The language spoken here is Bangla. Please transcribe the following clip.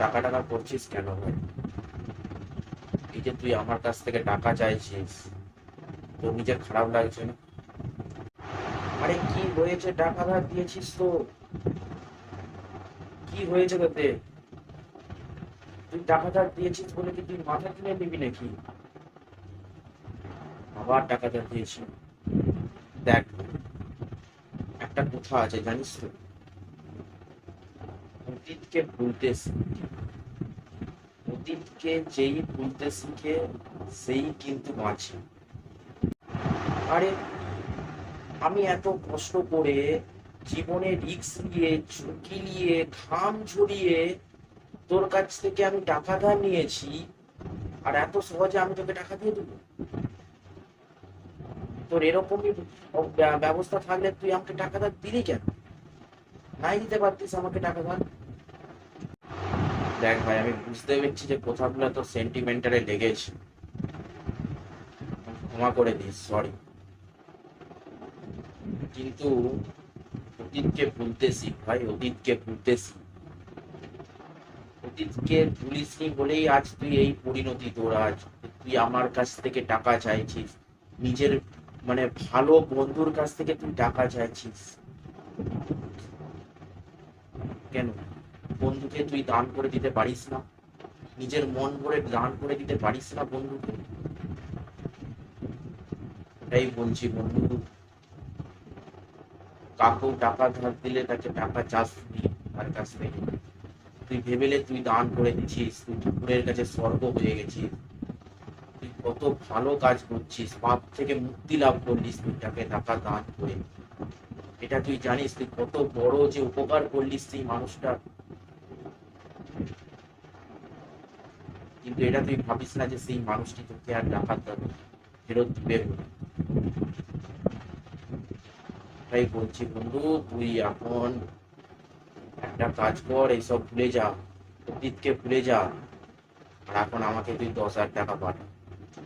টাকা টাকা করছিস কেন ভাই? এই যে তুই আমার কাছ থেকে টাকা চাইছিস, তোর নিজের খারাপ লাগছে না? আরে কি হয়েছে, টাকা ধার দিয়েছিস তো, কি হয়েছে তোতে? তুই টাকা ধার দিয়েছিস বলে কি তুই মাথা কিনে নিবি নাকি? আবার টাকা ধার দিয়েছি। দেখ, একটা কথা আছে জানিস তো, অতীতকে ভুলতে শিখে, অতীতকে যেই ভুলতে শিখে সেই কিন্তু বাঁচে। আরে আমি এত কষ্ট করে জীবনে রিস্ক নিয়ে, ঝুঁকি নিয়ে, ঘাম ঝরিয়ে তোর কাছ থেকে আমি টাকা ধার নিয়েছি, আর এত সহজে আমি তোকে টাকা দিয়ে দেবো? তোর এরকমই ব্যবস্থা থাকলে তুই আমাকে টাকা ধার দিলি কেন? নাই দিতে পারতিস আমাকে টাকা ধার? দেখ ভাই, আমি বুঝতে পেরেছি যে কথাগুলো তোর সেন্টিমেন্টালে লেগেছে, ক্ষমা করে দিস, সরি। কিন্তু অতীতকে ভুলতে শিখ ভাই, অতীতকে ভুলতে শিখ। অতীতকে ভুলিসনি বলেই আজ তুই এই পরিণতি তোর। আজ তুই আমার কাছ থেকে টাকা চাইছিস, নিজের মানে ভালো বন্ধুর কাছ থেকে তুই টাকা চাইছিস কেন? বন্ধুকে তুই দান করে দিতে পারিস না? নিজের মন ভরে দান করে দিতে পারিস না বন্ধুকে? এটাই বলছি বন্ধু, কাকেও টাকা ধার দিলে তাকে টাকা চাস নি তার কাছ থেকে। তুই ভেবেলে তুই দান করে দিচ্ছিস, তুই ঠাকুরের কাছে স্বর্গ হয়ে গেছিস, তুই কত ভালো কাজ করছিস, পাপ থেকে মুক্তি লাভ করলিস তুই তাকে টাকা দান করে। এটা তুই জানিস তুই কত বড় যে উপকার করলিস সেই মানুষটা? কিন্তু এটা তুই ভাবিস না যে সেই মানুষটি তোকে আর টাকা দেবে, ফেরত দিবে বলে। তাই বলছি বন্ধু, তুই এখন একটা কাজ কর, এইসব ভুলে যা, অতীতকে ভুলে যা, আর এখন আমাকে তুই 10,000 টাকা পাঠা।